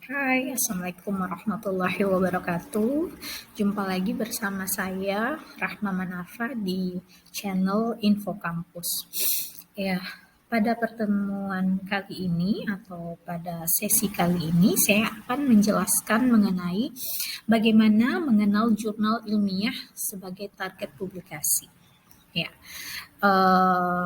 Hai, Assalamualaikum warahmatullahi wabarakatuh. Jumpa lagi bersama saya, Rahma Manafa, di channel Info Kampus. Ya, pada pertemuan kali ini atau pada sesi kali ini, saya akan menjelaskan mengenai bagaimana mengenal jurnal ilmiah sebagai target publikasi. Ya, eh,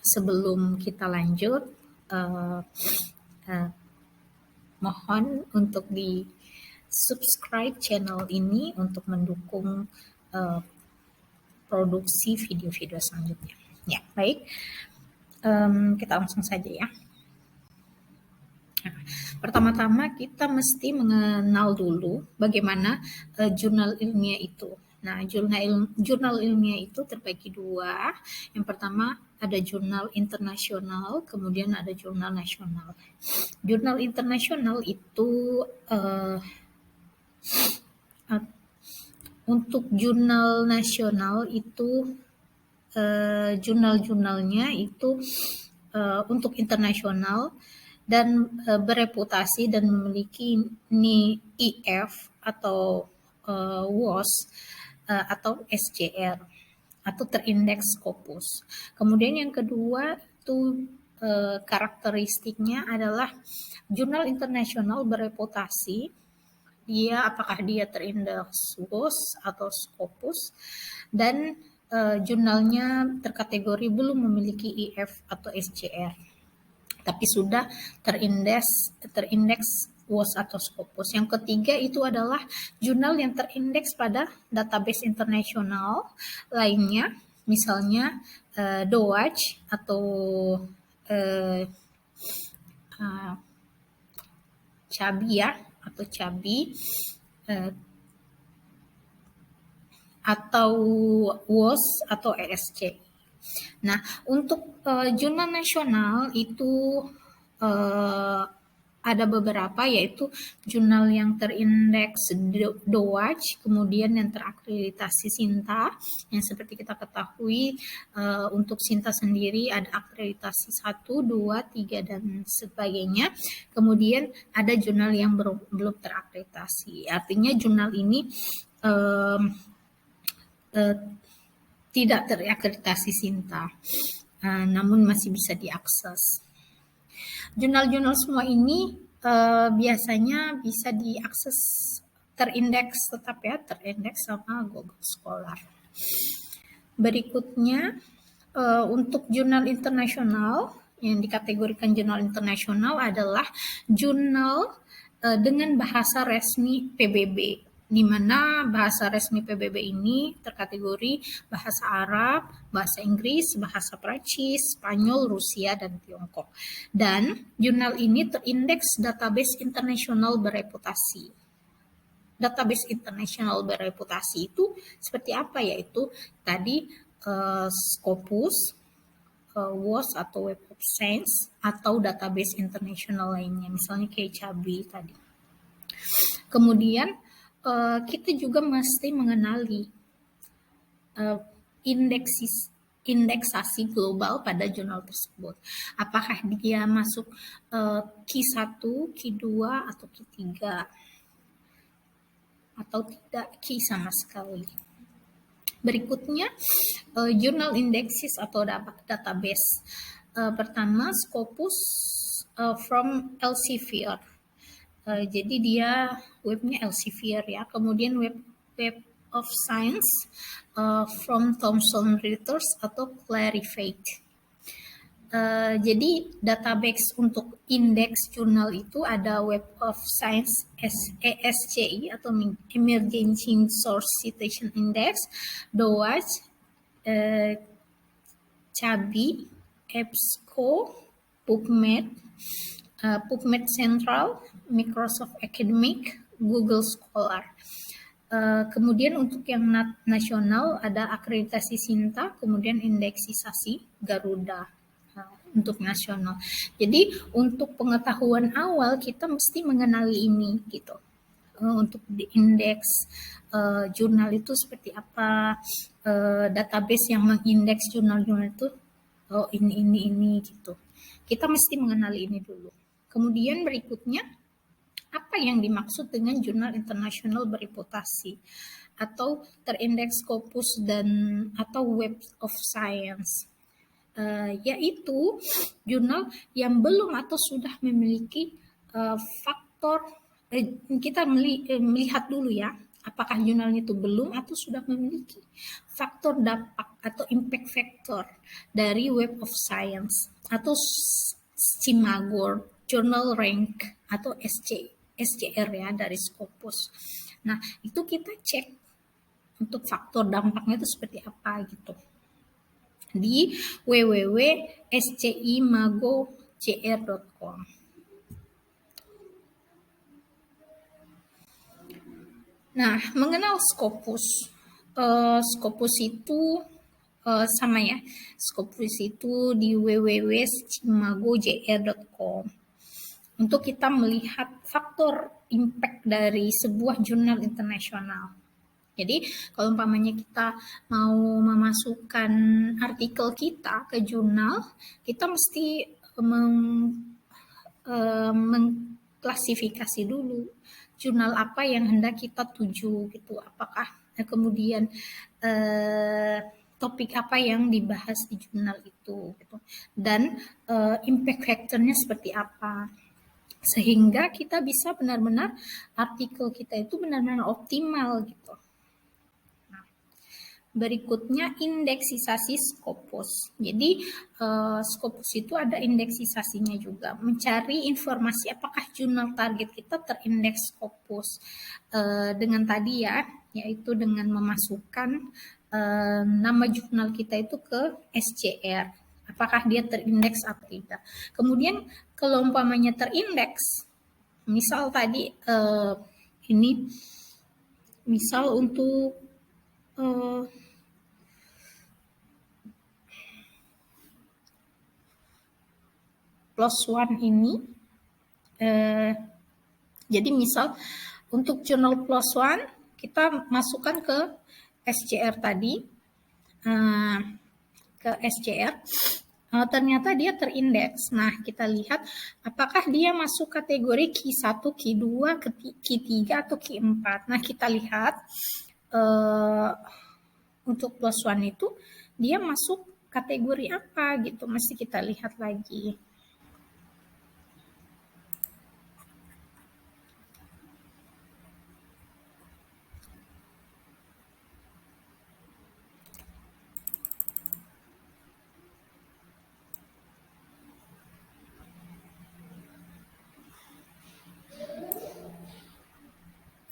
sebelum kita lanjut, eh, eh, mohon untuk di subscribe channel ini untuk mendukung uh, produksi video-video selanjutnya. Ya, baik. Kita langsung saja ya. Pertama-tama kita mesti mengenal dulu bagaimana jurnal ilmiah itu. Nah, jurnal ilmiah itu terbagi dua. Yang pertama ada jurnal internasional, kemudian ada jurnal nasional. Jurnal internasional itu untuk jurnal nasional itu jurnal-jurnalnya itu untuk internasional dan bereputasi dan memiliki IF atau WOS atau SJR atau terindeks Scopus. Kemudian yang kedua itu karakteristiknya adalah jurnal internasional bereputasi. Apakah dia terindeks WOS atau Scopus, dan jurnalnya terkategori belum memiliki IF atau SJR, tapi sudah terindeks WOS atau Scopus. Yang ketiga itu adalah jurnal yang terindeks pada database internasional lainnya, misalnya DOAJ atau CABI ya, atau CABI atau WOS atau ESC. Nah, untuk jurnal nasional itu ada beberapa, yaitu jurnal yang terindeks DOAJ, kemudian yang terakreditasi SINTA, yang seperti kita ketahui untuk SINTA sendiri ada akreditasi 1, 2, 3, dan sebagainya. Kemudian ada jurnal yang belum terakreditasi. Artinya jurnal ini tidak terakreditasi SINTA, namun masih bisa diakses. Jurnal-jurnal semua ini biasanya bisa diakses terindeks, tetap ya, terindeks sama Google Scholar. Berikutnya untuk jurnal internasional, yang dikategorikan jurnal internasional adalah jurnal dengan bahasa resmi PBB, di mana bahasa resmi PBB ini terkategori bahasa Arab, bahasa Inggris, bahasa Prancis, Spanyol, Rusia, dan Tiongkok. Dan jurnal ini terindeks database internasional bereputasi. Database internasional bereputasi itu seperti apa? Yaitu tadi Scopus, WOS atau Web of Science, atau database internasional lainnya, misalnya kayak CABI tadi. Kemudian kita juga mesti mengenali indeksasi global pada jurnal tersebut. Apakah dia masuk Q1, Q2, atau Q3, atau tidak Q sama sekali. Berikutnya journal indexes atau database. Pertama Scopus from Elsevier. Jadi dia webnya Elsevier ya. Kemudian web of Science from Thomson Reuters atau Clarivate. Jadi database untuk indeks jurnal itu ada Web of Science ESCI atau Emerging Source Citation Index, DOAJ, CABI, EBSCO, PubMed, PubMed Central, Microsoft Academic, Google Scholar. Kemudian untuk yang nasional ada akreditasi SINTA, kemudian indeksisasi Garuda untuk nasional. Jadi untuk pengetahuan awal kita mesti mengenali ini gitu. Untuk di indeks jurnal itu seperti apa, database yang mengindeks jurnal-jurnal itu ini gitu. Kita mesti mengenali ini dulu. Kemudian berikutnya Apa yang dimaksud dengan jurnal internasional bereputasi atau terindeks Scopus dan atau Web of Science? Yaitu jurnal yang belum atau sudah memiliki faktor kita melihat dulu ya, apakah jurnal itu belum atau sudah memiliki faktor dampak atau impact factor dari Web of Science atau SCIMAGO, Journal Rank atau SCR ya dari Scopus. Nah, itu kita cek untuk faktor dampaknya itu seperti apa gitu di www.scimagocr.com. Nah, mengenal Scopus. Scopus itu sama ya. Scopus itu di www.scimagocr.com. Untuk kita melihat faktor impact dari sebuah jurnal internasional. Jadi kalau umpamanya kita mau memasukkan artikel kita ke jurnal, kita mesti mengklasifikasi dulu jurnal apa yang hendak kita tuju gitu. Apakah kemudian topik apa yang dibahas di jurnal itu gitu. Dan impact factor-nya seperti apa. Sehingga kita bisa benar-benar artikel kita itu benar-benar optimal gitu. Berikutnya indeksisasi Scopus. Jadi Scopus itu ada indeksisasinya juga. Mencari informasi apakah jurnal target kita terindeks Scopus. Dengan tadi ya, yaitu dengan memasukkan nama jurnal kita itu ke SCR. Apakah dia terindeks atau tidak. Kemudian kalau umpamanya terindeks, misal tadi ini misal untuk PLOS ONE ini jadi misal untuk jurnal PLOS ONE kita masukkan ke SCR tadi ke SCR ternyata dia terindeks. Nah, kita lihat apakah dia masuk kategori Q1, Q2, Q3 atau Q4. Nah, kita lihat untuk PLOS ONE itu dia masuk kategori apa gitu, mesti kita lihat lagi.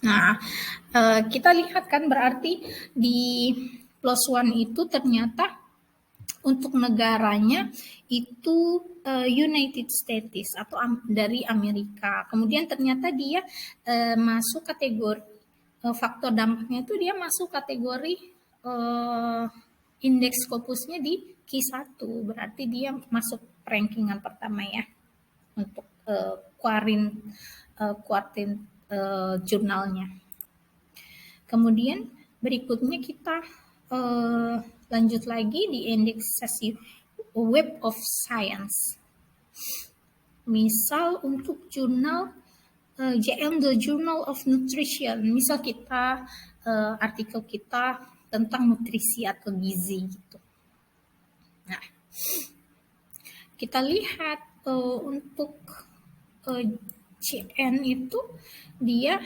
Nah, kita lihat kan berarti di PLOS ONE itu ternyata untuk negaranya itu United States atau dari Amerika. Kemudian ternyata dia masuk kategori faktor dampaknya itu dia masuk kategori indeks Scopusnya di Q1. Berarti dia masuk rankingan pertama ya untuk kuartin jurnalnya. Kemudian berikutnya kita lanjut lagi di indeksasi Web of Science. Misal untuk jurnal JM The Journal of Nutrition, misal kita artikel kita tentang nutrisi atau gizi gitu. Nah, kita lihat untuk JN itu dia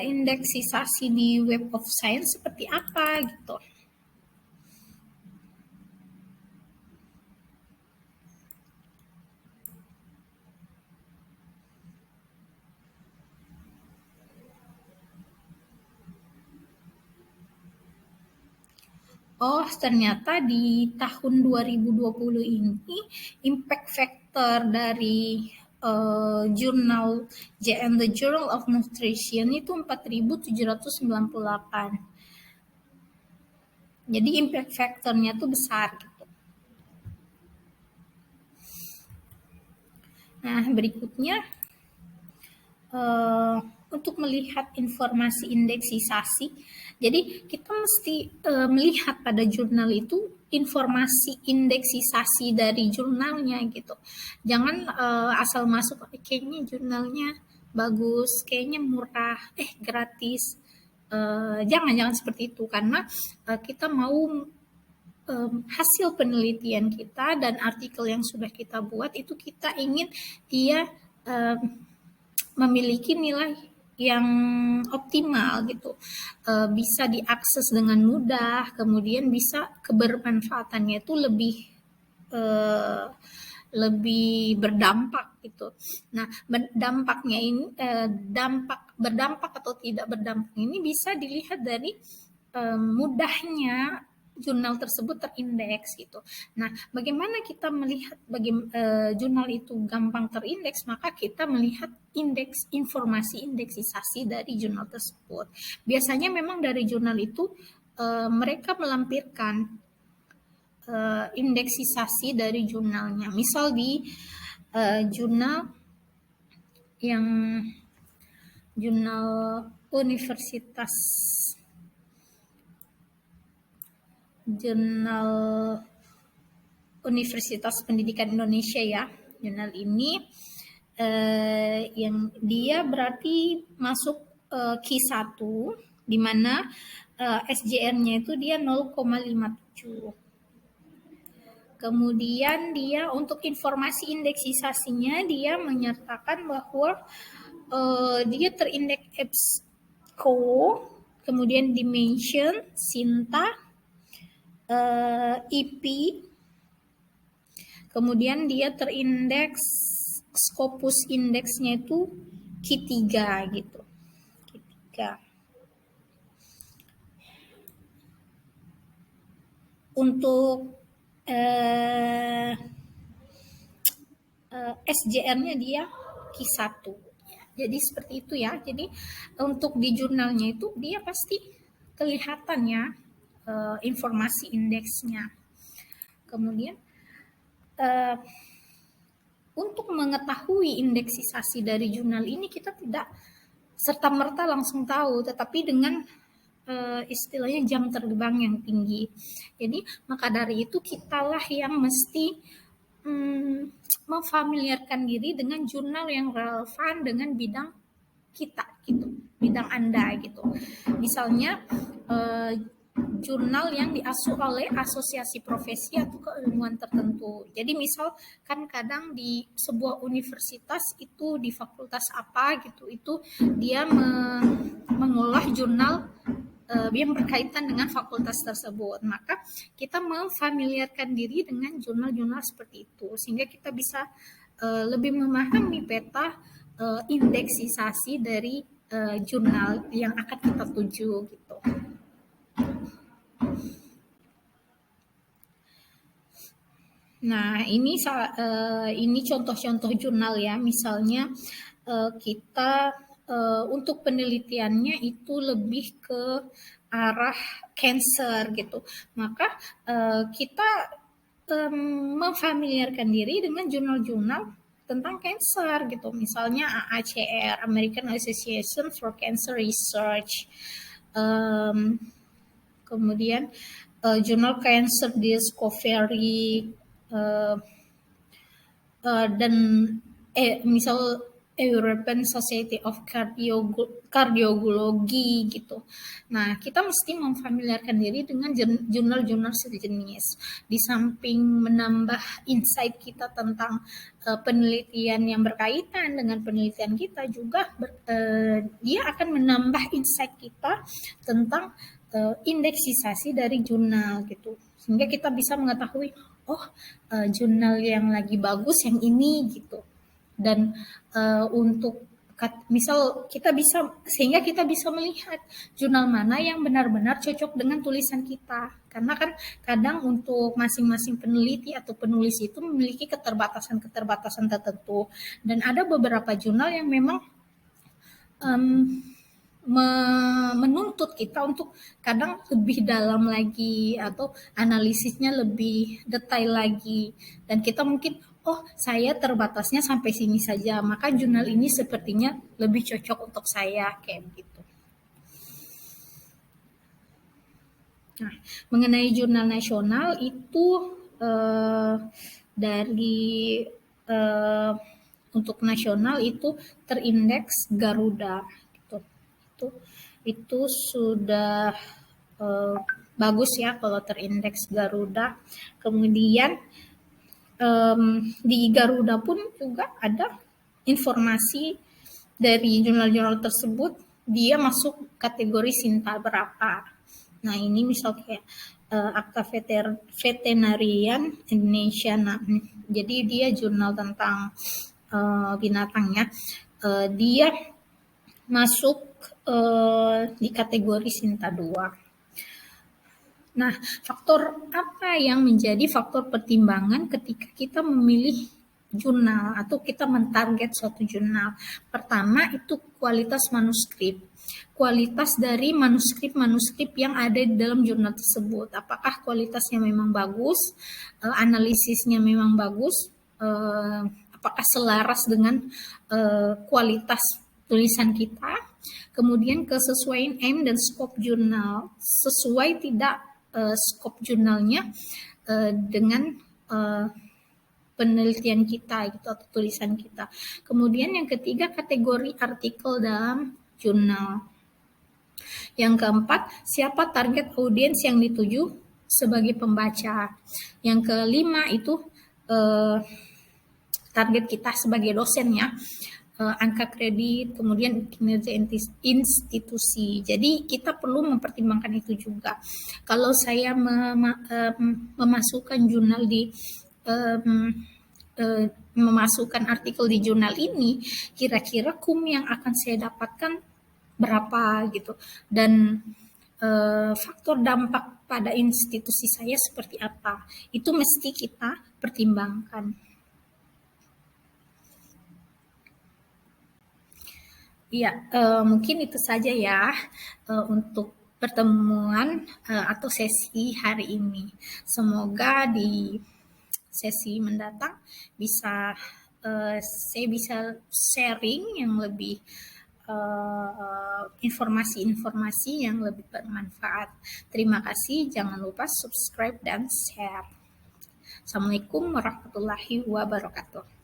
indeksisasi di Web of Science seperti apa gitu. Oh, ternyata di tahun 2020 ini impact factor dari jurnal JN The Journal of Nutrition itu 4.798. Jadi impact factornya tuh besar gitu. Nah, berikutnya untuk melihat informasi indeksisasi. Jadi kita mesti melihat pada jurnal itu informasi indeksisasi dari jurnalnya gitu. Jangan asal masuk kayaknya jurnalnya bagus, kayaknya murah, gratis. Jangan seperti itu karena kita mau hasil penelitian kita dan artikel yang sudah kita buat itu kita ingin dia memiliki nilai yang optimal gitu, bisa diakses dengan mudah, kemudian bisa kebermanfaatannya itu eh, lebih berdampak gitu. Nah, dampaknya ini berdampak atau tidak berdampak ini bisa dilihat dari mudahnya jurnal tersebut terindeks gitu. Nah, bagaimana kita melihat jurnal itu gampang terindeks? Maka kita melihat indeks informasi indeksisasi dari jurnal tersebut. Biasanya memang dari jurnal itu mereka melampirkan indeksisasi dari jurnalnya. Misal di jurnal yang jurnal universitas jurnal Universitas Pendidikan Indonesia ya. Jurnal ini yang dia berarti masuk Q1 di mana SJR-nya itu dia 0,57. Kemudian dia untuk informasi indeksisasinya dia menyertakan bahwa dia terindeks EBSCO, kemudian Dimension, Sinta, IP, kemudian dia terindeks Scopus indeksnya itu Q3 gitu. Q3. Untuk SJR-nya dia Q1. Jadi seperti itu ya. Jadi untuk di jurnalnya itu dia pasti kelihatan ya informasi indeksnya. Kemudian untuk mengetahui indeksisasi dari jurnal ini kita tidak serta-merta langsung tahu, tetapi dengan istilahnya jam terbang yang tinggi. Jadi maka dari itu kitalah yang mesti memfamiliarkan diri dengan jurnal yang relevan dengan bidang kita gitu, bidang Anda gitu. Misalnya jurnal yang diasuh oleh asosiasi profesi atau keilmuan tertentu. Jadi misal kan kadang di sebuah universitas itu di fakultas apa gitu, itu dia mengolah jurnal yang berkaitan dengan fakultas tersebut. Maka kita memfamiliarkan diri dengan jurnal-jurnal seperti itu sehingga kita bisa lebih memahami peta indeksisasi dari jurnal yang akan kita tuju gitu. Nah, ini contoh-contoh jurnal ya. Misalnya kita untuk penelitiannya itu lebih ke arah cancer gitu. Maka kita memfamiliarkan diri dengan jurnal-jurnal tentang cancer gitu. Misalnya AACR, American Association for Cancer Research. Kemudian jurnal Cancer Discovery, dan misal European Society of Cardiology gitu. Nah, kita mesti memfamiliarkan diri dengan jurnal-jurnal sejenis. Di samping menambah insight kita tentang penelitian yang berkaitan dengan penelitian kita, juga dia akan menambah insight kita tentang indeksisasi dari jurnal gitu. Sehingga kita bisa mengetahui, oh jurnal yang lagi bagus yang ini gitu. Dan untuk misal sehingga kita bisa melihat jurnal mana yang benar-benar cocok dengan tulisan kita. Karena kan kadang untuk masing-masing peneliti atau penulis itu memiliki keterbatasan-keterbatasan tertentu. Dan ada beberapa jurnal yang memang menuntut kita untuk kadang lebih dalam lagi atau analisisnya lebih detail lagi, dan kita mungkin saya terbatasnya sampai sini saja, maka jurnal ini sepertinya lebih cocok untuk saya kayak begitu. Nah, mengenai jurnal nasional itu dari untuk nasional itu terindeks Garuda gitu. Itu sudah bagus ya kalau terindeks Garuda. Kemudian di Garuda pun juga ada informasi dari jurnal-jurnal tersebut, dia masuk kategori Sinta berapa. Nah ini misal kayak Akta Veterinarian Indonesia. Nah, jadi dia jurnal tentang binatang ya. Dia masuk di kategori Sinta 2. Nah, faktor apa yang menjadi faktor pertimbangan ketika kita memilih jurnal atau kita mentarget suatu jurnal? Pertama itu kualitas manuskrip. Kualitas dari manuskrip yang ada di dalam jurnal tersebut. Apakah kualitasnya memang bagus, analisisnya memang bagus, apakah selaras dengan kualitas tulisan kita. Kemudian kesesuaian aim dan scope jurnal, sesuai tidak scope jurnalnya dengan penelitian kita gitu atau tulisan kita. Kemudian yang ketiga kategori artikel dalam jurnal. Yang keempat, siapa target audiens yang dituju sebagai pembaca. Yang kelima itu target kita sebagai dosen ya. Angka kredit, kemudian kinerja institusi. Jadi kita perlu mempertimbangkan itu juga. Kalau saya memasukkan jurnal di memasukkan artikel di jurnal ini, kira-kira KUM yang akan saya dapatkan berapa gitu, dan faktor dampak pada institusi saya seperti apa, itu mesti kita pertimbangkan. Iya, mungkin itu saja ya untuk pertemuan atau sesi hari ini. Semoga di sesi mendatang saya bisa sharing yang lebih informasi-informasi yang lebih bermanfaat. Terima kasih, jangan lupa subscribe dan share. Assalamualaikum warahmatullahi wabarakatuh.